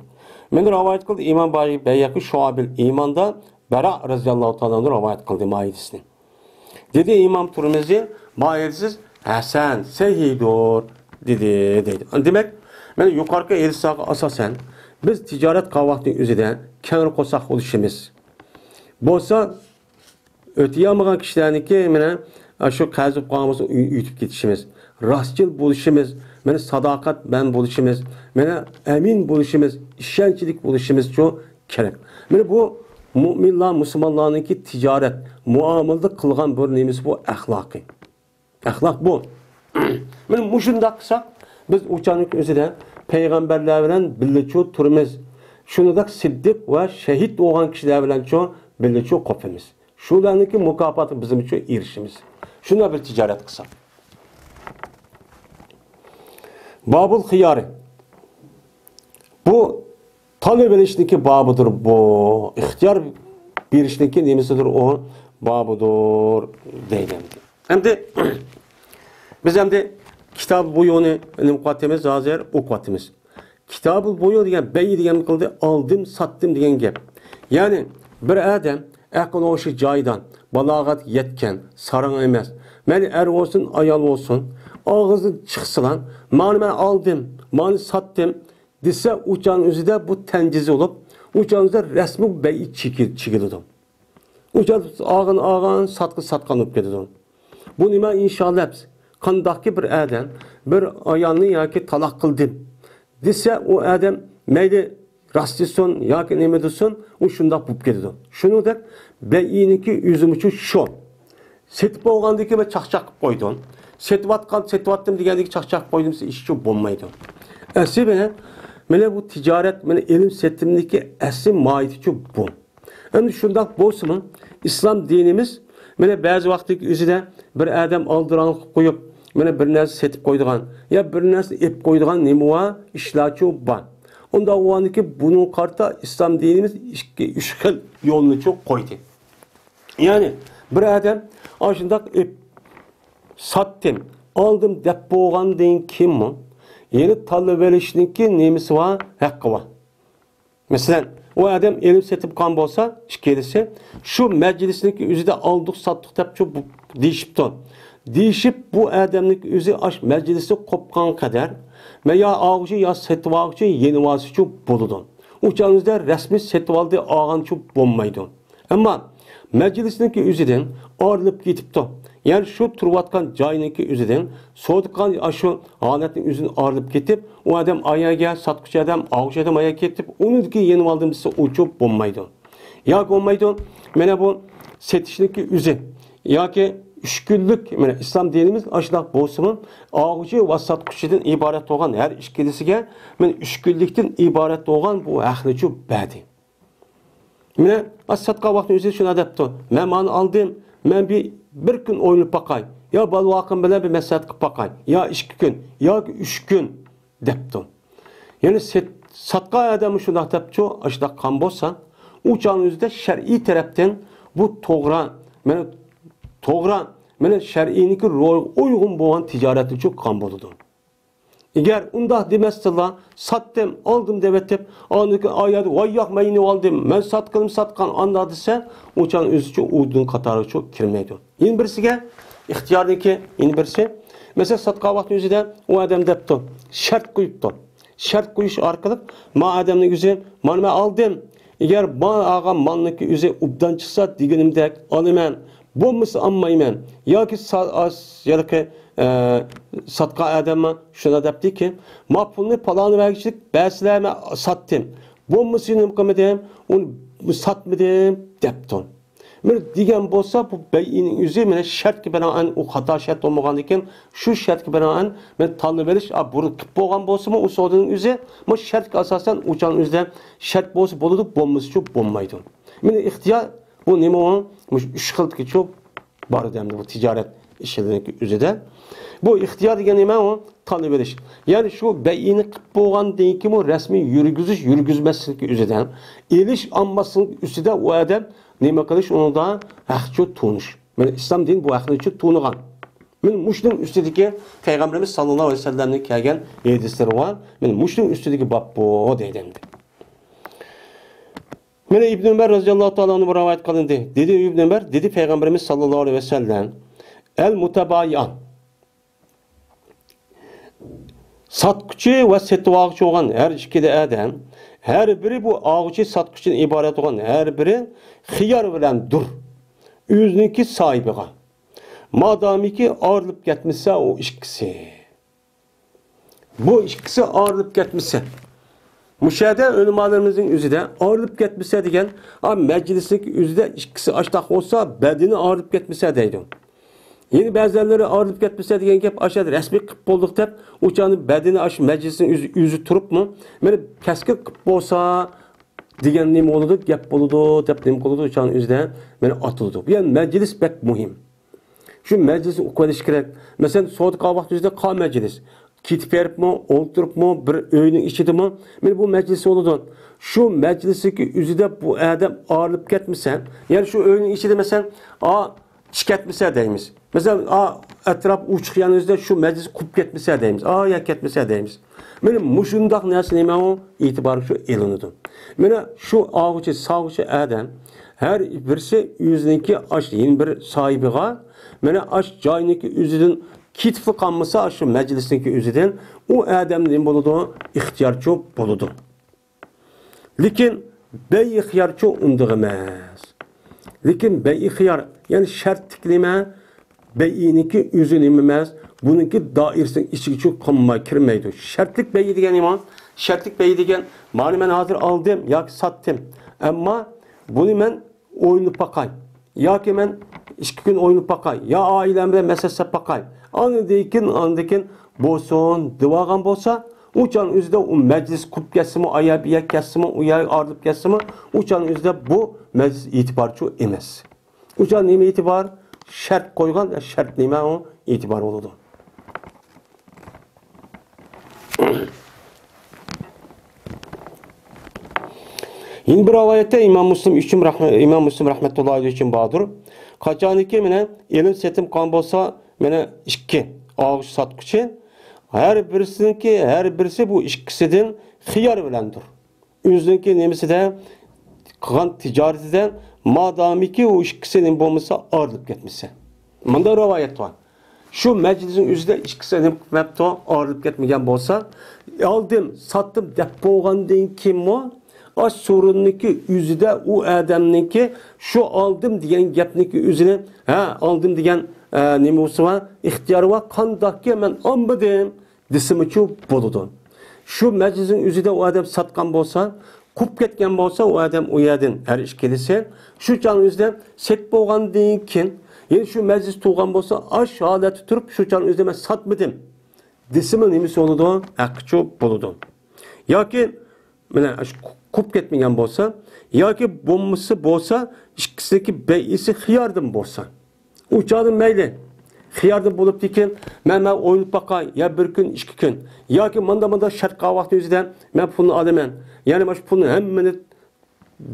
Meni rivayet kıldı İmam Beyhaqi Şuabil İman'da Bara radıyallahu ta'ala rivayet kıldı maidisini. Dedi İmam Tirmizi maidisiz Hasan sahihdir dedi. Demek meni yukarıki elsaga asasen biz ticaret kavaqtın üzerinde kenar kosak oluşumuz. Bolsa öteyamagan kişilerniki meni şu kazıp qalmasa ütüp ketişimiz. Rastçıl buluşumuz, meni sadakat ben buluşumuz, meni emin buluşumuz, işençilik buluşumuz çok gerek. Meni bu müminler, Müslümanlarınki ticaret, muamelede kılgan bir neyimiz bu ahlakı. Ahlak bu. Meni muşunda kısak, biz uçanlık özüde peygamberler bilen birlikte turumuz. Şunu da siddik ve şehit olan kişiler bilen çok birlikte kopumuz. Şularınki mukaffatı bizim için erişimiz. Şuna bir ticaret kısak. Babul hıyarı. Bu talep edişteki babıdır bu. İhtiyar bir işteki nemisidir o. babudur deydi. Hem de biz hem de kitab buyunu mukaddemiz hazır okuatimiz. Kitab buyu degan beyi degan qildi aldım sattım degan gap. Yani bir adam aql o'sha joydan balog'at yetgan sarang emas. Meni er olsun ayol olsun ağzı çıksılan mani ben aldım mani sattım dese uçağın özüde bu tencizi olup uçağınızda resmi beyi çekildi. Uçağın ağın satkan olup gidiyor. Bu nima inşallah qandaqki bir adam bir ayolni yoki taloq qildim dese o adam mayli rastison yoki nima desin u shundoq bo'lib ketadi. Shuningdek beyiniki yüzüm uchun shu. Setib olgandiki ben çaqchaq qilib qo'ydim. Setvatdim degandiki çaqchaq qo'ydim ish shu bo'lmaydi. Asli mana bu ticaret mana ilm setimdiki asli mohiyati bu. Endi shundoq bo'lsa-mi İslam dinimiz mana ba'zi vaqtdagi o'zida bir adam aldiran qilib qo'yib mana bir narsa setib qo'ydigan ya bir narsa ep qo'ydigan nima ishlarchi bor. Onda o'aniki bunun qarta İslam dinimiz üç xil yo'lni qo'ydi. Yani bir adam aşındaq ep sattım, aldım deb bo'lgandan kim mi? Yeni talab verişninki nemisi var, hakkı var. Mesela o adam elim setip kan bolsa, şikayetisi şu meclisindeki üzüde aldık sattık deb şu deyişipti. Deyişip bu adamlık üzü aş meclisi kopkan kadar veya ağacı ya setip ağacı yeni vası şu buludu. Uçağınızda resmi setip aldı ağan şu bulmaydı. Ama meclisindeki üzüden ayrılıp gitipti. Yani şu turvatkan cayındaki üzüden soğudukkan şu haletin üzüden ayrılıp gitip o adam ayağa gel satkıcı adam ağacı adam ayağa gitip onundaki yeni aldığım size uçup bulmaydı. Ya olmaydı mene bu setişindeki üzü ya ki üç günlük mene İslam dinimiz aşılak bolsunun ağacı ve satkıcıdan ibaret olan her işkilisine mene üç günlükten ibaret olan bu ahlici badi. Mene as-satqa vaqtı üzü şuna depti. Men mani aldım. Men bir gün oynayıp bakay. Ya bal vakın bilen bir mesaat kıp bakay. Ya 2 gün. Ya 3 gün depti. Yani satqa adamı şuna depti. Aşıda kan bolsa uçağın üzerinde şer'i taraftan bu toğra şer'iniki uygun boğan ticareti çok kan boludu. Eğer unda demezseler sattım aldım devetip anlık ayadı vay yakmayını aldım ben satkan anladıysa uçağın özü uydun katarı çok kirmeydi. Yeni birisiga ihtiyardaki yeni birisi mesela satka vakti özüde o adam depti şart koyuptu. Şart koyuş arkalık ma adamın yüzü manıma aldım. Eğer bana ağam manlık yüzü ubdan çıksa diginimdek alımen bomması anmayman ya ki satka adamı şuna depti ki ma pulunu palanı vergiçlik beslerime sattım. Bommasını mıkamedim onu satmadım depti. Men digen bolsa bu beyinin yüzü mene şart ki bana o hata şart olmagan iken şu şart ki bana men tanı veriş bunu kıp bolgan bolsa mı o sodunun yüzü ama şart ki asasen uçağın yüzünden şart bolsa boludu bomması çok bommaydı. Men ihtiyar bu nima o üç xiltki çok var demdi bu ticaret işlerindeki yüzüde. Bu ihtiyar degen nima o tanı veriş. Yani şu beyini kıp bolgan deyin ki bu resmi yürgüzmeslik yüzüden eliş anmasının üstüde o adam nima qilish onu da haqçı tunuş. Men İslam din bu haqçı tunugan. Men muşning üstüdeki Peygamberimiz sallallahu aleyhi ve sellem'nin kelgan hadisleri var. Men muşning üstüdeki bab bu deydi. Mene İbn Ömer radıyallahu ta'ala onu rivayet kılındı. Dedi İbn Ömer, dedi Peygamberimiz sallallahu aleyhi ve sellem el mutabayyan satqıcı ve setuvağıcı olan her ikide adam her biri bu ağacı satqıcıdan ibaret olan her biri xiyar bilen dur. Özününki sahibiga. Madamiki ayrılıp gitmişse o ikisi. Bu ikisi ayrılıp gitmişse. Müşahede ölümalarımızın üzüde ayrılıp gitmişse degen meclislik üzüde ikisi açtak olsa bedeni ayrılıp gitmişse deydi. Yeni bazıları ayrılıp gitmişse degen gap aşağıda resmi kıp bulduk deb uçağının bedeni aş meclisin yüzü turup mu? Meni keskin kıp bolsa degen nima oldu? Gap boludu, deb nima oldu uçağın üzüde meni atıldı. Yani meclis pek muhim. Şu meclisi okulish kerak. Mesela soğuk vaqt üzüde qal meclis. ketib beribmi, o'ltiribmi, bir uyning ichidami? Mana bu majlis bo'ladi. Shu majlisdagi o'zida bu odam olib ketmasa, ya'ni shu uyning ichida masalan, ish ketmasa deymiz. Masalan, atrof uchiq yanimizda shu majlis qurib ketmasa deymiz. Ya ketmasa deymiz. Mana mushundaq narsa nima u? E'tibor shu elinadi. Mana shu og'uchi, sog'uchi odam har birisi o'ziniki yeni bir sohibiga mana joyniki o'zidan ketib qolmasa shu majlisniki o'zidan u odam nima bo'ladi? İxtiyorchi bo'ladi. Lekin beixtiyorchi undiq emas. Lekin beixtiyor, ya'ni shartlik nima? Beyiniki o'zini emas, buniki doirasining ichiga qolmay kirmaydi. Shartlik beyi degan nima? Shartlik beyi degan, ma'ni men hozir oldim yoki sotdim. Ammo buni men o'ynab baqay yoki men 2 kun o'ynab baqay, yo oilamda masasa baqay. Andikin bo'lsin, devagan bo'lsa, uçan o'zida u majlis qurib ketsinmi, ayabiyak ketsinmi, u yoq orlib ketsinmi, uçan o'zida bu majlis e'tiborchi emas. Uçan nima e'tibor? Şart qo'ygan, shart nima u? E'tibor bo'ladi. Yine bir rivayette İmam Müslim rahmetullahi aleyhi için bağdır. Kaçaniki mene elim setim kan bolsa mene 2 ağaç satqıcı her birisi bu ikisinden xiyar bilendir. Özünki nemisi de qılan ticaretiden madamiki o ikisinin bolmasa ağırlıp ketmesi. Manda rivayet var. Şu meclisin üzerinde ikisinin mebto ağırlıp ketmegen bolsa aldım, sattım dep bolgandan kim o? Aş sorunniki yüzüde o adamniki şu aldım diyen gapniki yüzüne aldım diyen nima bo'lsa va ixtiyor va qandaqki men olmadim desimichi bo'ladi. Shu majlisning o'zida u odam sotgan bo'lsa, qurib ketgan bo'lsa, u odam u yerdan har ish kelsa, shu chon o'zida set bo'lgandan keyin, yana shu majlis to'g'an bo'lsa, ash holati turib, shu chon o'zida men sotmadim desimi nimasi bo'ladi? Haqiqi bo'ladi. Yoki mana qurib ketmagan bo'lsa, yoki bo'lmasa bo'lsa, ikkisidagi beyisi xiyardan bo'lsa, u chog'da mayli xiyardan bo'lib ekan, men o'ynab baqay, ya bir kun, 2 kun, yoki manda shartqa vaqt o'zida men pulni olaman. Ya'ni mana shu pulni hammani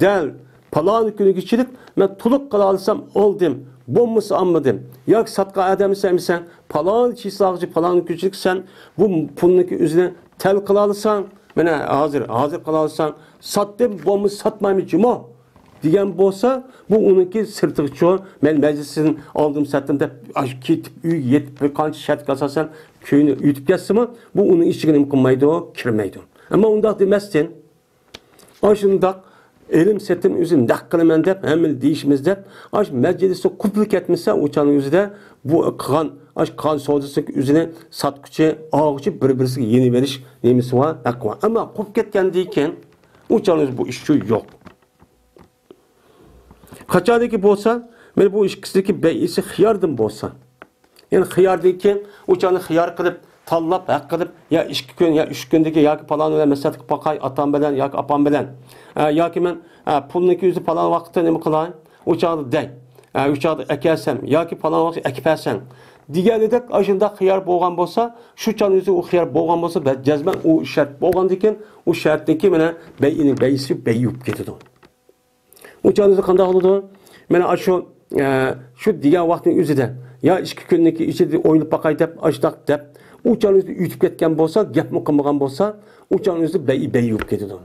dal palon kuniga ichirib, men to'liq qila olsam oldim, bo'lmasa olmadim. Yoki sotqa odam sen palon chisog'chi palon kuchlik sen bu pulniki o'zini tal qila olsan, mana hozir qila olsan, sotdim, bo'lmasa sotmayman jimo degan bo'lsa, bu uniki sirtiqchi, men majlisdan oldim, satdim deb ketib uy yetib bir qancha shart qasasan, kuyni yutib ketsinmi, bu uning ichiga nima qilmaydi, kirmaydi. Ammo undaq demasdan, shundaq elim setim o'zim naq qilaman deb, hamma deyishimiz deb, majlisda quplik etmasa, o'chaning o'zida bu qon savdosi o'zini sotquchi, og'uchi bir-birisiga yeni berish nemisi va haq va. Ammo qupib ketgandan keyin o'chaning bu ish yo'q. Qachoniki bo'lsa, men bu ikkisidagi beyisi xiyardan bo'lsa, ya'ni xiyardagi o'chani xiyar qilib, tanlab, haq qilib, ya 2 kun, ya 3 kundagi yoki palon bilan masatga paqay, atam bilan yoki apam bilan, yoki men pulniki o'zi palon vaqtda nima qilay, o'chani day, o'chani akasam yoki palon vaqt akipasam deganidek ashunda xiyar bo'lgan bo'lsa, shu chan o'zi u xiyar bo'lgan bo'lsa, jazman u shart bo'lgandan keyin u shartniki mana beyining beyisi beyib ketadi. O'chanizni qanday bo'ladi? Mana shu degan vaqtning o'zida ya 2 kunniki ichida o'ynab baqay deb, ashdaq deb, o'chanizni yutib ketgan bo'lsa, gapmi qilmagan bo'lsa, o'chanizni beyib ketadi.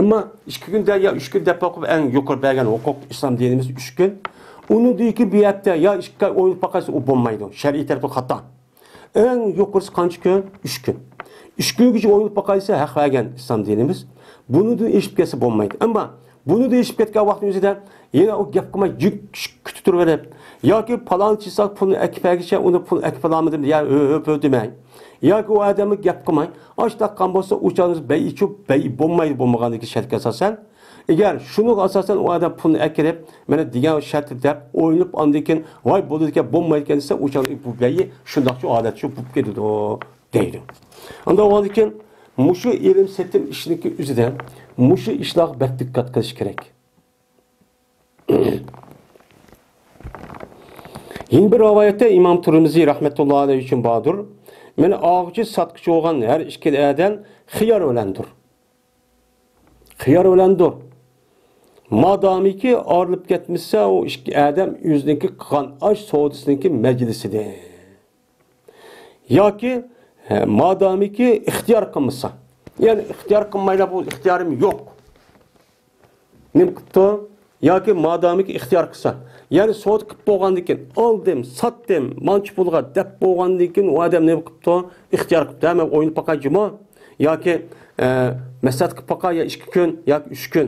Ammo 2 kunda ya 3 kun deb qo'yib eng yuqori bergan huquq islom dinimiz 3 kun. Uni deyki bu yerda ya 2 kun o'ynab baqaysa u bo'lmaydi. Shar'iy tarafdan xato. Eng yuqorisi qancha kun? 3 kun. 3 kungacha o'ynab baqaysa haq bergan islom dinimiz. Buni da eshitib kelsa bo'lmaydi. Ammo bunu da eshitib ketgan vaqt o'zida yana o gap qilmay kutib turaverib yoki palonchi chisoq pulni akpagicha uni pul akpalamadim deya demang. Yoki u odamni gap qilmay, oshtaqan bo'lsa, o'chaniz beyichib, bo'lmaydi bo'lmaganligi shartga asosan. Agar shuni asosan u odam pulni akirib, mana degan shart deb o'ynab ondikin, voy bo'ldi ekan, bo'lmaydi ekan desa, o'chaniz bu beyi shundoqcha odatcha bo'lib ketadi deydi. Unda o'zikin mushu elim setim ishniki o'zidan mushu ishlar bak diqqat qilish kerak. Yine bir rivayette İmam Tirmizi rahmetullahi aleyhi için bağdır. Meni ağıcı satqıcı olgan her ikki adam xiyar bilendir. Xiyar bilendir. Madamiki ayrılıp ketmişse o ikki adam yüzdeki qan aş savdısındaki meclisidir. Yoki madamiki ixtiyor qilmasa. Yani ixtiyor qilmayla bu ixtiyorim yo'q. Nim qipti? Yoki madamiki ixtiyor qilsa. Yani savd qilib bo'lgandan keyin oldim, satdim, manchi pulga deb bo'lgandan keyin u odam nima qilibdi? Ixtiyor qilibdi. Men o'ynab boqaymi? Yoki masat qilib boqay ya 2 kun yoki 3 kun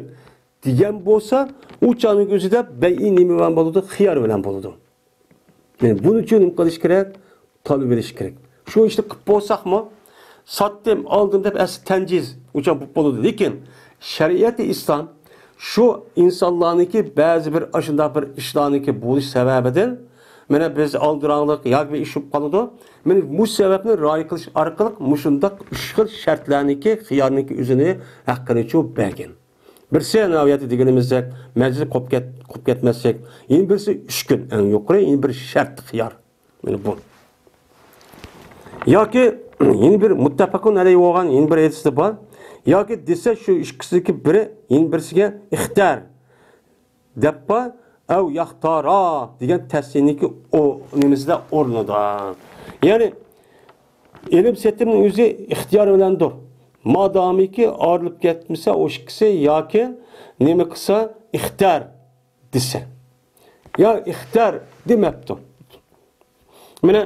degan bo'lsa, u chaqning o'zida bay'i nima bilan bo'ladi? Xiyar bilan bo'ladi. Yani bunun için nima qilish kerak? Talab edish kerak. Shu ishni qilib bo'lsaqmi, satdim, oldim deb asli tanjiz uchun bo'ladi. Lekin shariat islom şu insanlarınki bazı bir aşında bir işlarınki buluş sebebidir. Mene biz aldıranlık yak bir iş yapmalıdır. Mene bu sebepni ra'y qilish orqali mushundoq 3 xil shartlarniki, xiyarniki o'zini haqqini chu bergan. Birisi naviyati deganimizda majlis qolib ketmaslik, yana birisi 3 kun eng yuqori, yana bir shart xiyar. Mene bu. Yoki yana bir muttafaqun alayhi bo'lgan yana bir hadisda bor. Yoki desa shu ikkisidagi biri yana birisiga ixtiyor debpa av yaxtara degan tasniyaki o nimizda o'rnida. Ya'ni ilm setimning o'zi ixtiyor bilandir. Madamiki ayrılıp ketmasa o ikkisi yoki nima qilsa ixtiyor desa. Ya ixtiyor demabdi. Mana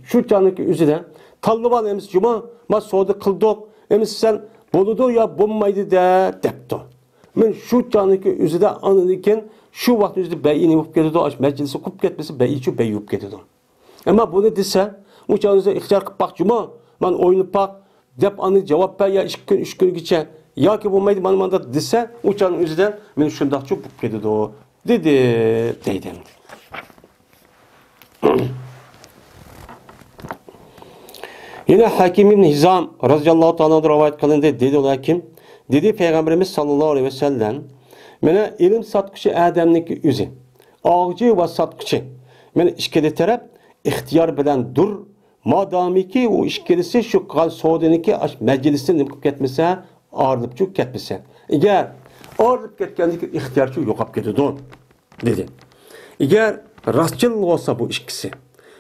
shu chaqniki o'zida Taliban emas juma ma savdo qildik. Emas sen bo'ladi ya bo'lmaydi debdi. Men shu chaqniki o'zida anilikin shu vaqt o'zida bayini bo'lib ketadi, majlisi qilib ketmasa bayichu bay bo'lib ketadi. Ammo buni desa, u chaqniki ixtiyor qilib baqchimi, men o'ynab baq deb ani javob ber ya 2 kun 3 kungacha yoki bo'lmaydi mana desa, u chaqning o'zida men shundoqcha bo'lib ketadi dedi deydi. Yine Hakim ibn Hizam radıyallahu ta'ala rivayet kılındı dedi ola kim? Dedi Peygamberimiz sallallahu aleyhi ve sellem mene ilim satqıcı adamniki özü, ağcı ve satqıcı mene işkili taraf ihtiyar bilen dur, madamiki o işkilisi şu qal soğudaniki meclisini nimqib ketmese, ağırlıp çok ketmese. Eğer ağırlıp ketkenlik ihtiyarçı yoqab ketidi dedi. Eğer rastçıl olsa bu işkisi,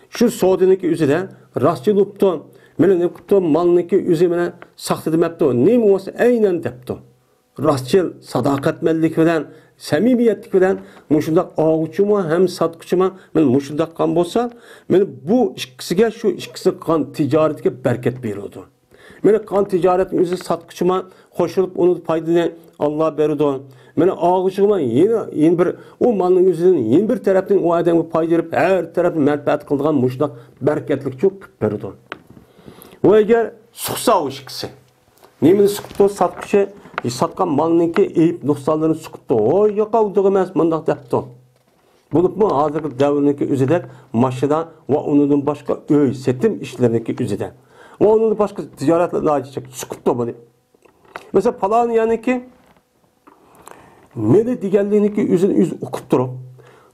şu soğudaniki özü de rastçıl oluptu, mene ne qipti malniki o'zi mene saqtı demapti. Nima bo'lsa aynan debdi. Rastchil, sadoqatmanlik bilan, samimiyatlik bilan mushundaq og'uchimi ham sotquchimi men mushundaq qon bo'lsa, men bu ikkisiga shu ikkisi qon tijoratiga barkat beradi. Meni qon tijoratning o'zi sotquchimi qo'shilib uni foydani Alloh beradi. Meni og'uchimi yana bir u malning o'zidan yana bir tarafdan u odamga foyda berib, har tarafdan manfaat qiladigan mushundaq barkatlik cho'q beradi. O eğer sıksa o işkisi. Nemini sıkıptı satqıcı, satqan malınki eyip nuqsanlarını sıkıptı. O yoqavdığı emas, mındaq depti. Bulup mu hazırki davrınki üzedek maşıdan ve onun başka öy, setim işlerinki üzedek. Ve onun başka ticaretlerine acıcak. Sıkıptı bunu. Mesela palan yani ki meli digerliğinki üzün yüz okup durup.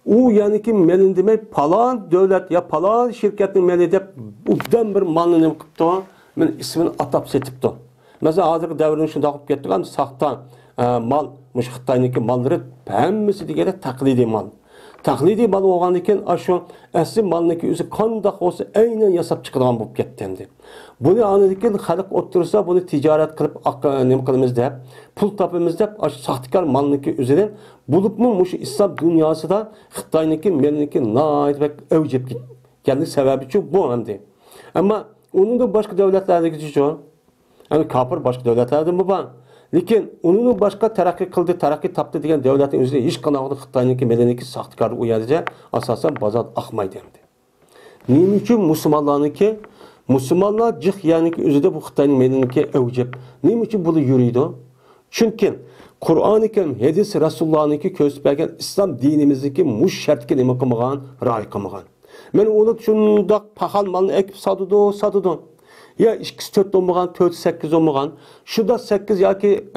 O yani ki melin demek palan devlet ya palan şirketin meli de ubdan bir malını qıptı. Men ismini atap setipti. Mesela hazırki davrın şunda qıp ketdigan saqtan mal, mush Xitoyniki malları hammasi degende taqlidi mal. Taqlidi mal bo'lgandan keyin ashu asli malniki o'zi qandoq bo'lsa aynan yasab chiqadigan bo'lib ketdi. Buni anadikin xalq o'tirsa buni tijorat qilib nima qilamiz deb, pul topamiz deb saxtikor malniki o'zidan bo'libmi mush islom dunyosida Xitoyniki melniki naytbek avjib ketganlik sababi bu hamdi. Ammo onun da başka devletlerindeki şu, yani kafir başka devletlerden bu var. Lekin onun başka terakki kıldı, terakki taptı diyen devletin üzerinde hiç kanağında Xitoyniki medeniki saxtikor uyarıca asasen bazat akmaydı. Neyim için Müslümanlarınki, Müslümanlar cık yani ki üzerinde bu Xitoyning medeniki evcep. Neyim için bunu yürüydü? Çünkü Kur'an-ı Kerim, hadis Resulullah'ınki köstübergen İslam dinimizdeki muş şartki nima qilmagan, ra'y qilmagan. Men onu shundaq paxal malni ekib satıdı. Ya 2-4 olmagan, 4-8 olmagan. Şuda 8 yoki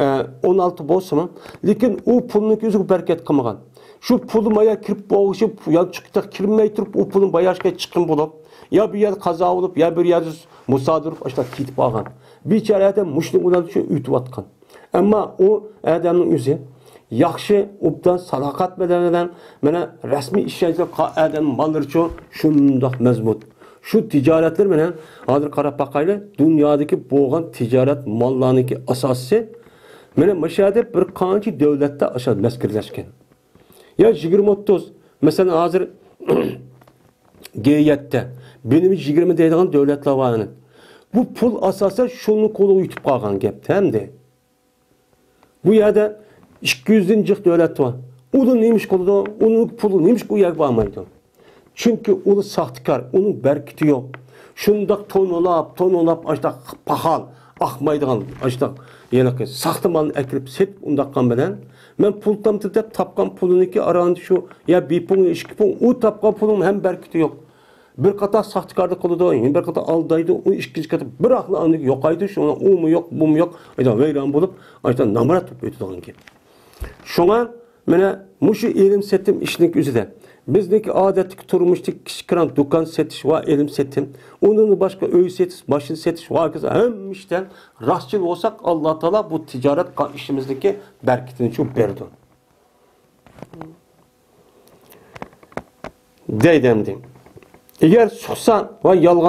16 bo'lsa-mi, lekin u pulning o'ziga barkat qilmagan. Shu puli maya kirib bo'g'ishib, yo chiqib kirmay turib, u pulni bayashga chiqqan bo'lib, Ya bir yer kaza olup, ya bir yer musadır olup, işte kitip algan. Bir kere adam muşluk ulan şu ütüp atkan. Ama o adamın yüzü, yaxşı, obdan, sadakat bedeninden, mene resmi işyence adamın malları çoğu, şundak mezmut. Şu ticaretler menen, hazır qarab bakaylı, dünyadaki boğan ticaret mallarındaki asası, mene meşahede bir kanki devlette aşağı meskirleşken. Ya 20-30, mesela hazır G7'te, benim 20 deydiğin devletler var. Bu pul asası şunu kolu uyutup kalkan gep, hem de. Bu yerde 200'den cık devlet var. Onun neymiş kolu da, onun pulu neymiş ku yer varmaydı. Çünkü onu sahtikar, onun berkiti yok. Şundak tonolap, işte pahal, akmaydıgan, işte yani sahtı malını ekirip set undakkan bilen. Ben pul tamtırıp tapkan puluniki arandı şu, ya bir pul, iki pul, o tapkan pulun hem berkiti yok. Bir kata sahtikarda kolu da, bir kata aldaydı, o işkici katı bir aklı anlık yokaydı, şu o mu yok, bu mu yok, işte veyran bulup, işte namarat tutup ötüdüğün gibi. Şuna, mene, muşu elim setim işlik üzere. Bizdeki adetlik turmuştik kişikran dükkan setiş var elim setim. Onun başka öğü setiş, başını setiş var kız. Hem işte rastçıl olsak Allah Teala bu ticaret işimizdeki berketini çok verdi. Deydemdim. Eğer suçsan ve yalgan